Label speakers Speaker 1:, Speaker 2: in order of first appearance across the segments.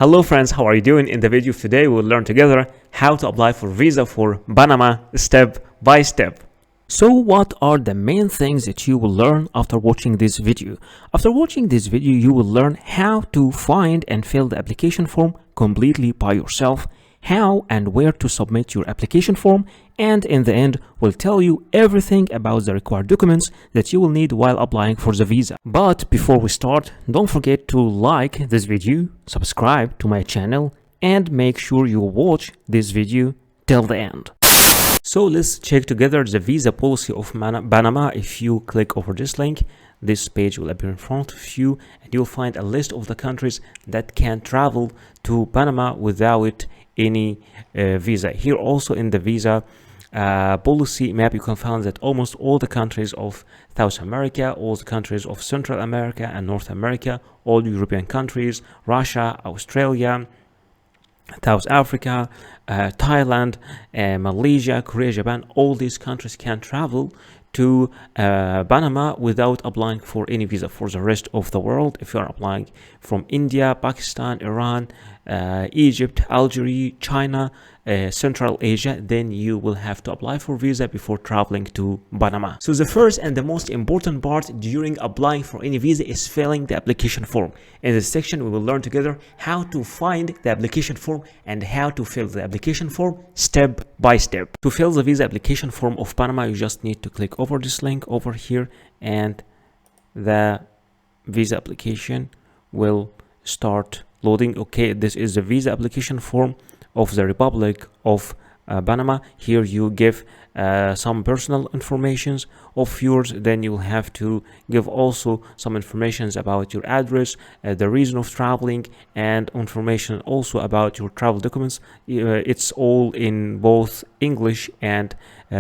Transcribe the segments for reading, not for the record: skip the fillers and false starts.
Speaker 1: Hello friends, how are you doing? In the video of today, we'll learn together how to apply for visa for Panama step by step. So what are the main things that you will learn after watching this video? After watching this video, you will learn how to find and fill the application form completely by yourself, how and where to submit your application form, and in the end will tell you everything about the required documents that you will need while applying for the visa. But before we start, don't forget to like this video, subscribe to my channel, and make sure you watch this video till the end. So let's check together the visa policy of Panama. If you click over this link, this page will appear in front of you and you'll find a list of the countries that can travel to Panama without any visa. Here also in the visa policy map, you can find that almost all the countries of South America, all the countries of Central America and North America, all European countries, Russia, Australia, South Africa, Thailand, Malaysia, Korea, Japan, all these countries can travel to Panama without applying for any visa. For the rest of the world, if you are applying from India, Pakistan, Iran, Egypt, Algeria, China, Central Asia, then you will have to apply for visa before traveling to Panama. So the first and the most important part during applying for any visa is filling the application form. In this section, we will learn together how to find the application form and how to fill the application form step by step. To fill the visa application form of Panama, you just need to click over this link over here and the visa application will start loading. Okay, this is the visa application form of the Republic of Panama. Here you give some personal informations of yours, then you'll have to give also some informations about your address, the reason of traveling, and information also about your travel documents. It's all in both English and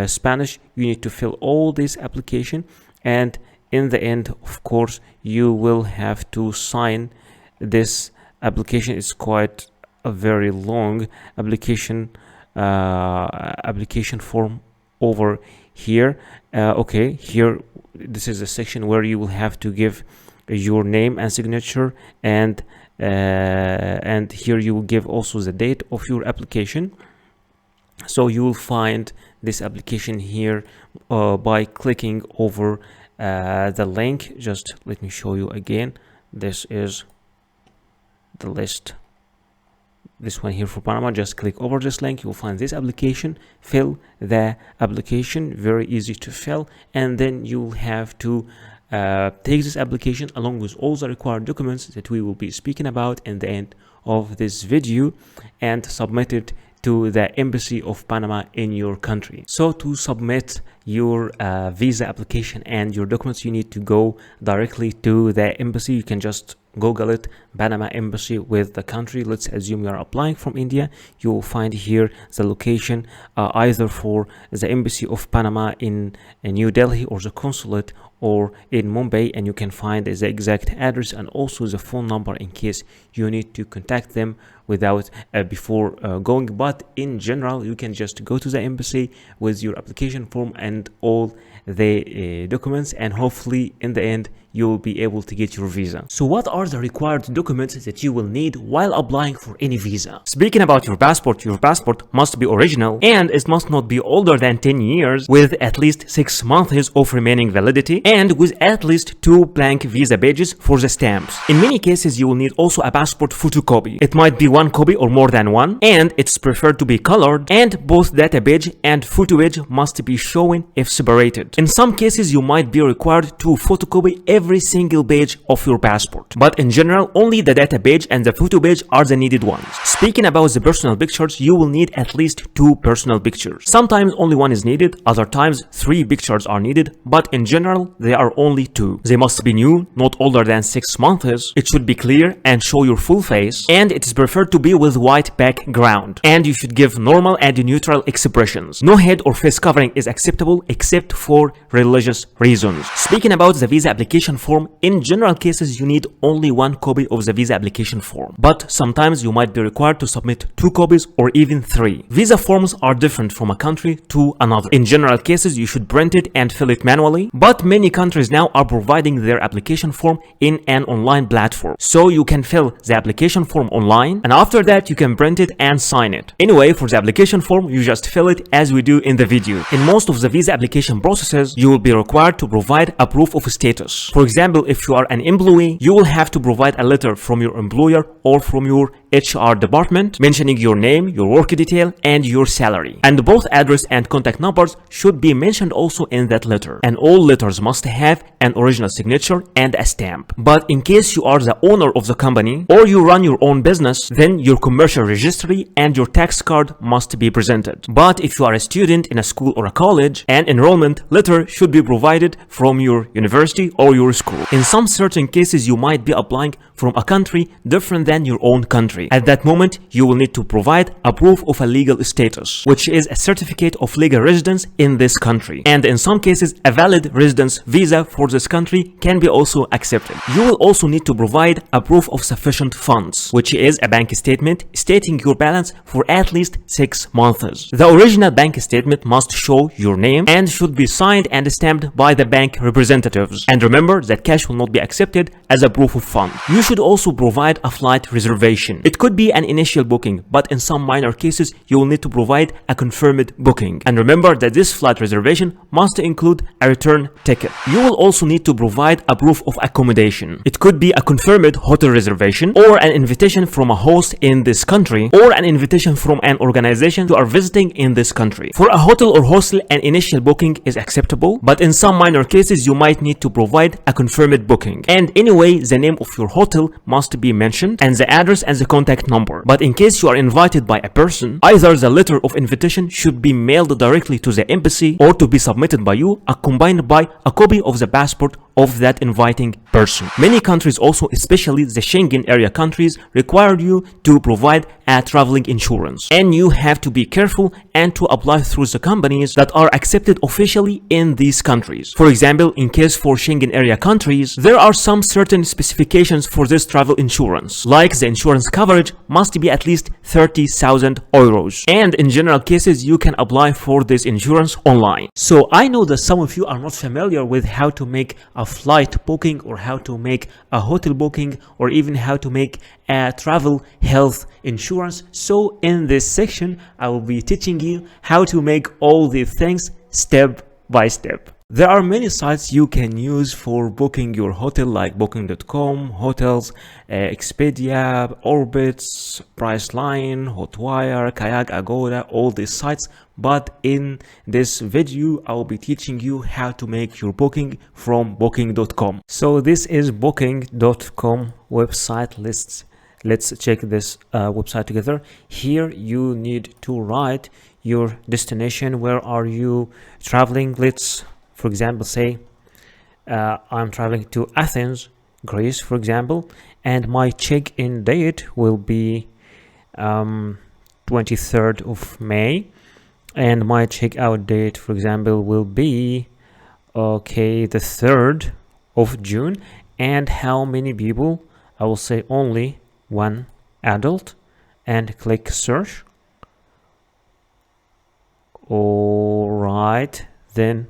Speaker 1: Spanish. You need to fill all this application, and in the end, of course, you will have to sign this application. Is quite a very long application form over here. Okay, here this is a section where you will have to give your name and signature, and here you will give also the date of your application. So you will find this application here by clicking over the link. Just let me show you again. This is the list, this one here for Panama. Just click over this link, you'll find this application, fill the application, very easy to fill, and then you'll have to take this application along with all the required documents that we will be speaking about in the end of this video and submit it to the embassy of Panama in your country. So to submit your visa application and your documents, you need to go directly to the embassy. You can just Google it, Panama embassy with the country. Let's assume you are applying from India. You will find here the location either for the embassy of Panama in New Delhi or the consulate or in Mumbai, and you can find the exact address and also the phone number in case you need to contact them without before going. But in general, you can just go to the embassy with your application form and all the documents, and hopefully in the end you will be able to get your visa. So what are the required documents that you will need while applying for any visa? Speaking about your passport must be original and it must not be older than 10 years with at least 6 months of remaining validity and with at least 2 blank visa pages for the stamps. In many cases, you will need also a passport photocopy. It might be 1 copy or more than one, and it's preferred to be colored, and both data page and photo page must be shown if separated. In some cases, you might be required to photocopy every single page of your passport, but in general, only the data page and the photo page are the needed ones. Speaking about the personal pictures, you will need at least 2 personal pictures. Sometimes only 1 is needed, other times 3 pictures are needed, but in general, there are only 2. They must be new, not older than 6 months. It should be clear and show your full face, and it is preferred to be with white background, and you should give normal and neutral expressions. No head or face covering is acceptable except for religious reasons. Speaking about the visa application application form, in general cases you need only one copy of the visa application form, but sometimes you might be required to submit 2 copies or even 3. Visa forms are different from a country to another. In general cases you should print it and fill it manually, but many countries now are providing their application form in an online platform, so you can fill the application form online and after that you can print it and sign it. Anyway, for the application form you just fill it as we do in the video. In most of the visa application processes you will be required to provide a proof of status. For example, if you are an employee, you will have to provide a letter from your employer or from your HR department mentioning your name, your work detail, and your salary. And both address and contact numbers should be mentioned also in that letter. And all letters must have an original signature and a stamp. But in case you are the owner of the company or you run your own business, then your commercial registry and your tax card must be presented. But if you are a student in a school or a college, an enrollment letter should be provided from your university or your school. In some certain cases, you might be applying from a country different than your own country. At that moment, you will need to provide a proof of a legal status, which is a certificate of legal residence in this country. And in some cases, a valid residence visa for this country can be also accepted. You will also need to provide a proof of sufficient funds, which is a bank statement stating your balance for at least 6 months. The original bank statement must show your name and should be signed and stamped by the bank representatives. And remember that cash will not be accepted as a proof of fund. You should also provide a flight reservation. It could be an initial booking, but in some minor cases, you will need to provide a confirmed booking. And remember that this flight reservation must include a return ticket. You will also need to provide a proof of accommodation. It could be a confirmed hotel reservation or an invitation from a host in this country or an invitation from an organization you are visiting in this country. For a hotel or hostel, an initial booking is acceptable, but in some minor cases, you might need to provide a confirmed booking. And anyway, the name of your hotel must be mentioned and the address and the contact number. But in case you are invited by a person, either the letter of invitation should be mailed directly to the embassy or to be submitted by you, accompanied by a copy of the passport of that inviting person. Many countries also, especially the Schengen area countries, require you to provide a traveling insurance. And you have to be careful and to apply through the companies that are accepted officially in these countries. For example, in case for Schengen area countries, there are some certain specifications for this travel insurance, like the insurance coverage must be at least 30,000 euros. And in general cases, you can apply for this insurance online. So I know that some of you are not familiar with how to make a flight booking or how to make a hotel booking or even how to make a travel health insurance. So in this section, I will be teaching you how to make all these things step by step. There are many sites you can use for booking your hotel, like booking.com, hotels, Expedia, Orbitz, Priceline, Hotwire, Kayak, Agoda, all these sites. But in this video, I will be teaching you how to make your booking from booking.com. So this is booking.com website. Let's check this website together. Here you need to write your destination. Where are you traveling? Let's, for example, say I'm traveling to Athens, Greece, for example, and my check-in date will be 23rd of May, and my check-out date, for example, will be the 3rd of June. And how many people? I will say only 1 adult, and click search. All right, then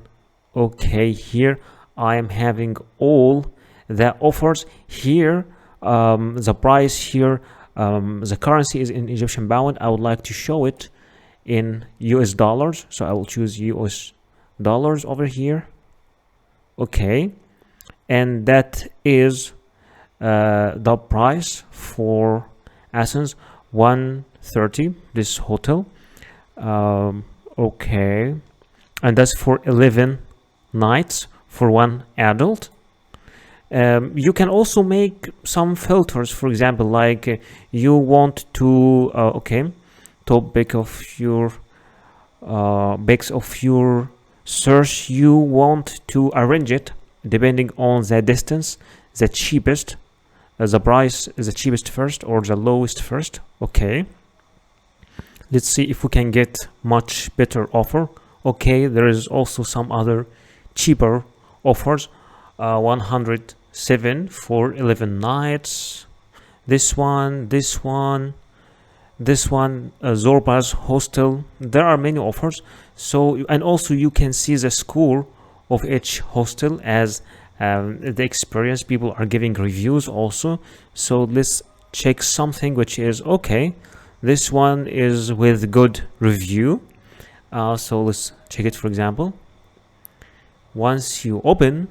Speaker 1: here I am having all the offers here. The price here, the currency is in Egyptian pound. I would like to show it in US dollars, so I will choose US dollars over here. And that is the price for Athens, 130, this hotel. And that's for 11 nights for 1 adult. You can also make some filters, for example, like you want to topic of your base of your search, you want to arrange it depending on the distance, the cheapest, the price, the cheapest first or the lowest first. Let's see if we can get much better offer. There is also some other cheaper offers. 107 for 11 nights. This one, Zorba's hostel. There are many offers. So, and also you can see the score of each hostel as the experience. People are giving reviews also. So let's check something which is okay. This one is with good review. So let's check it. For example, once you open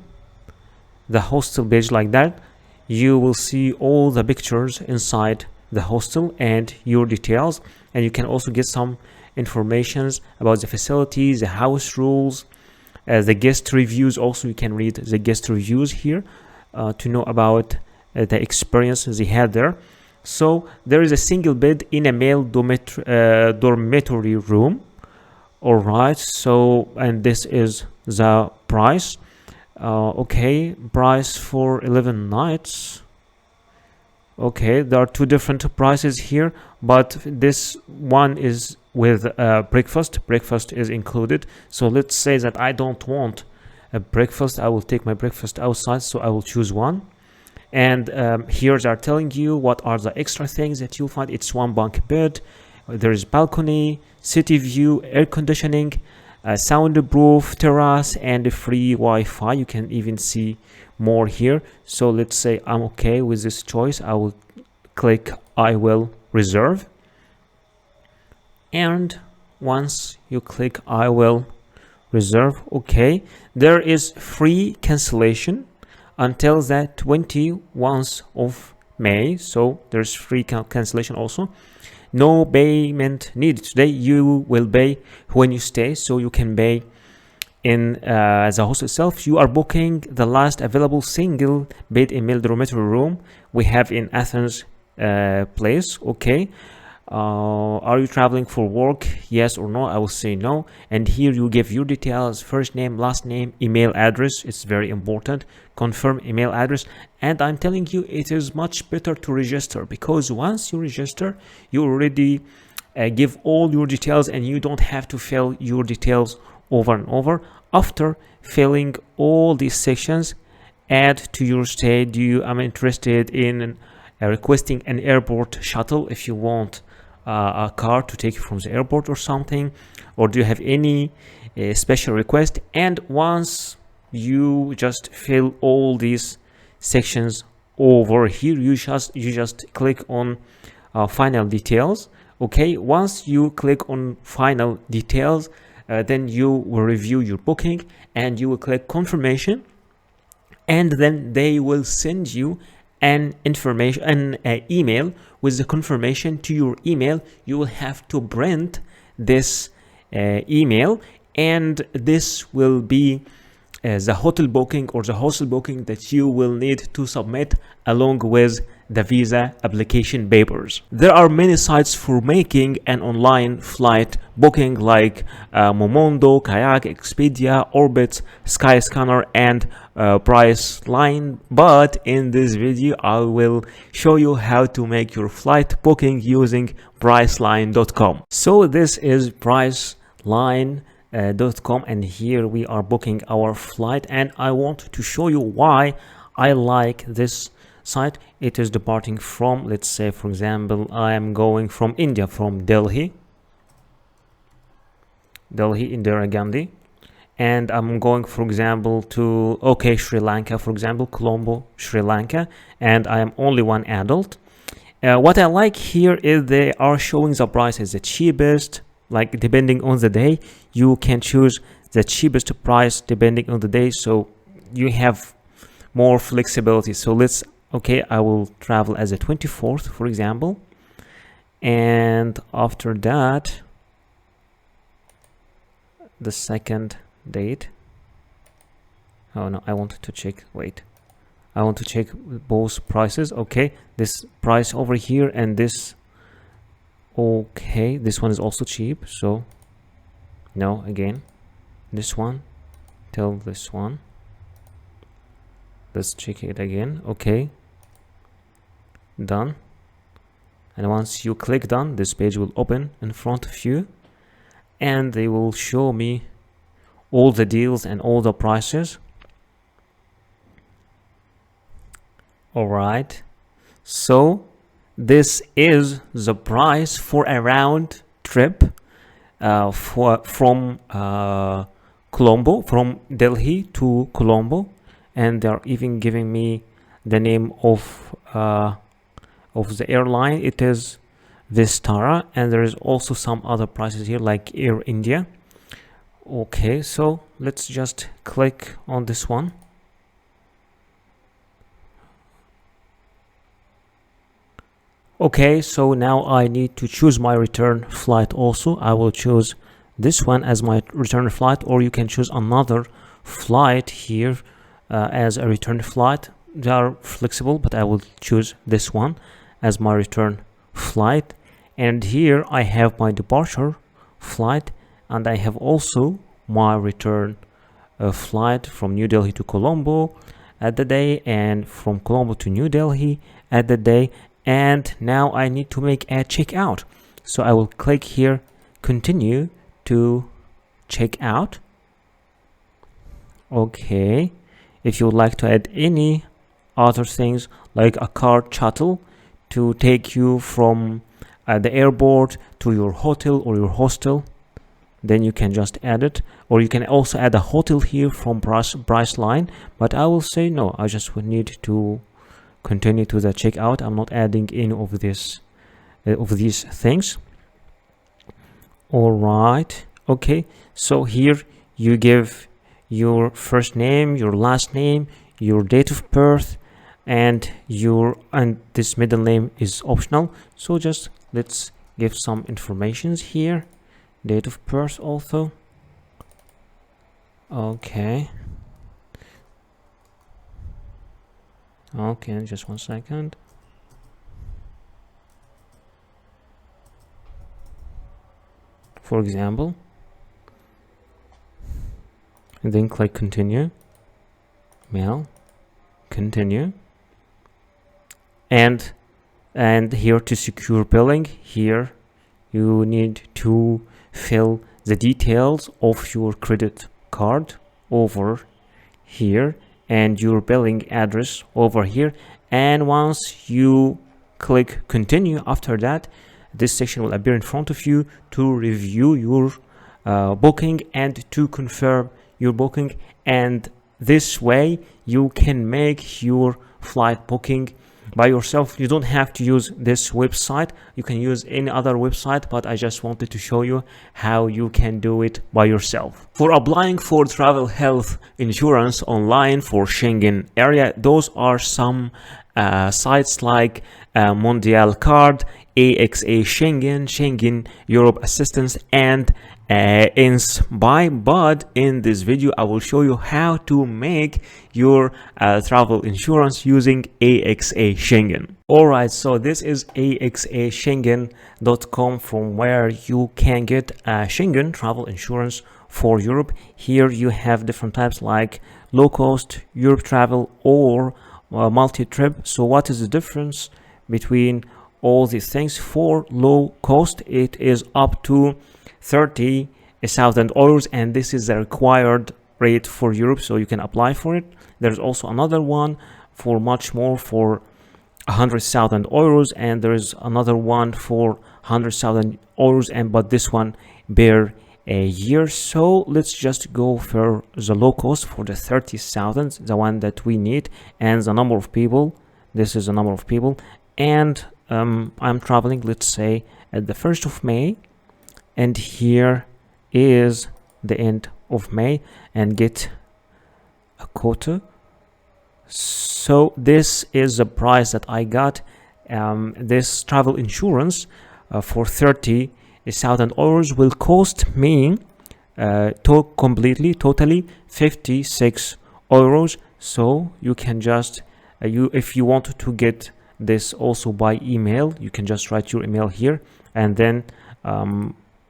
Speaker 1: the hostel page like that, you will see all the pictures inside the hostel and your details, and you can also get some informations about the facilities, the house rules, the guest reviews. Also, you can read the guest reviews here to know about the experiences they had there. So there is a single bed in a male dormitory room. All right, so, and this is the price. Okay, price for 11 nights. Okay, there are two different prices here, but this one is with breakfast. Breakfast is included. So let's say that I don't want a breakfast. I will take my breakfast outside, so I will choose one. And here they are telling you what are the extra things that you'll find. It's one bunk bed. There is balcony, city view, air conditioning, soundproof terrace, and a free Wi-Fi. You can even see more here. So let's say I'm okay with this choice. I will click I will reserve, and once you click I will reserve, okay, there is free cancellation until the 21st of May. So there's free cancellation also. No payment needed today. You will pay when you stay, so you can pay in the host itself. You are booking the last available single bed in male dormitory room we have in Athens place. Okay, are you traveling for work? Yes or no? I will say no. And here you give your details: first name, last name, email address. It's very important. Confirm email address. And I'm telling you, it is much better to register, because once you register, you already give all your details, and you don't have to fill your details over and over. After filling all these sections, add to your stay. I'm interested in requesting an airport shuttle if you want a car to take you from the airport or something, or do you have any special request? And once you just fill all these sections over here, you just click on final details. Okay, once you click on final details, then you will review your booking, and you will click confirmation, and then they will send you an email with the confirmation to your email. You will have to print this email, and this will be the hotel booking or the hostel booking that you will need to submit along with the visa application papers. There are many sites for making an online flight booking, like Momondo, Kayak, Expedia, Orbitz, Skyscanner, and Priceline. But in this video, I will show you how to make your flight booking using Priceline.com. So this is Priceline.com, and here we are booking our flight, and I want to show you why I like this site. It is departing from, let's say for example, I am going from India, from Delhi, Indira Gandhi, and I'm going, for example, to Sri Lanka, for example, Colombo, Sri Lanka, and I am only one adult. What I like here is they are showing the prices, the cheapest, like depending on the day. You can choose the cheapest price depending on the day, so you have more flexibility. So let's, I will travel as a 24th, for example, and after that the second date. Oh no, I want to check, I want to check both prices. Okay, this price over here and this. Okay, this one is also cheap, so no, again this one till this one. Let's check it again. Okay, done. And once you click done, this page will open in front of you, and they will show me all the deals and all the prices. All right, so this is the price for a round trip from Colombo, from Delhi to Colombo, and they're even giving me the name of the airline. It is Vistara, and there is also some other prices here like Air India. Okay, so let's just click on this one. Okay, so now I need to choose my return flight also. I will choose this one as my return flight, or you can choose another flight here as a return flight. They are flexible, but I will choose this one as my return flight. And here I have my departure flight, and I have also my return flight from New Delhi to Colombo at the day, and from Colombo to New Delhi at the day. And now I need to make a checkout, so I will click here, continue to check out. Okay, if you would like to add any other things like a car shuttle to take you from the airport to your hotel or your hostel, then you can just add it, or you can also add a hotel here from Priceline, but I will say no, I just would need to continue to the checkout. I'm not adding any of this of these things. All right, okay, so here you give your first name, your last name, your date of birth, and this middle name is optional, so just let's give some informations here. Date of birth also. Okay, just 1 second. For example, and then click continue, mail, continue, and here to secure billing, here you need to fill the details of your credit card over here and your billing address over here. And once you click continue, after that this section will appear in front of you to review your booking and to confirm your booking, and this way you can make your flight booking by yourself. You don't have to use this website, you can use any other website, but I just wanted to show you how you can do it by yourself. For applying for travel health insurance online for Schengen area, those are some sites like Mondial Card, AXA Schengen, Schengen Europe Assistance, and Inspy. But in this video I will show you how to make your travel insurance using AXA Schengen. Alright, so this is axaschengen.com, from where you can get Schengen travel insurance for Europe. Here you have different types like low cost, Europe travel, or multi-trip. So what is the difference between all these things? For low cost, it is up to 30,000 euros, and this is the required rate for Europe, so you can apply for it. There's also another one for much more, for 100,000 euros, and there is another one for 100,000 euros, but this one per a year. So let's just go for the low cost, for the 30,000, the one that we need, and the number of people. This is the number of people, and I'm traveling, let's say, at the 1st of May, and here is the end of May, and get a quota. So this is the price that I got. This travel insurance for 30,000 euros will cost me totally 56 euros. So you can just if you want to get this also by email, you can just write your email here, and then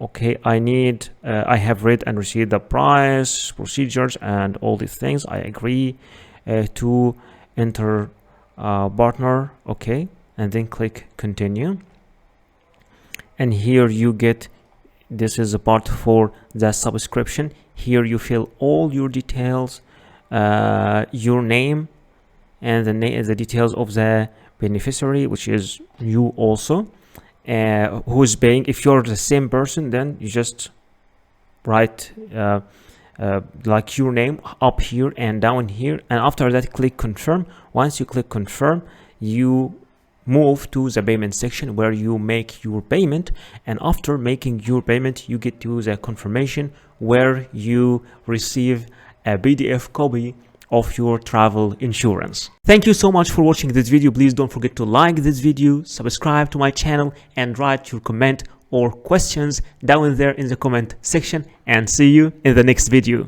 Speaker 1: okay, I have read and received the price, procedures, and all these things. I agree to enter partner, okay, and then click continue. And here you get, this is a part for the subscription. Here you fill all your details, your name, and the details of the beneficiary, which is you also, who is paying. If you're the same person, then you just write like your name up here and down here, and after that click confirm. Once you click confirm, you move to the payment section where you make your payment, and after making your payment you get to the confirmation where you receive a PDF copy of your travel insurance. Thank you so much for watching this video. Please don't forget to like this video, subscribe to my channel, and write your comment or questions down there in the comment section, and see you in the next video.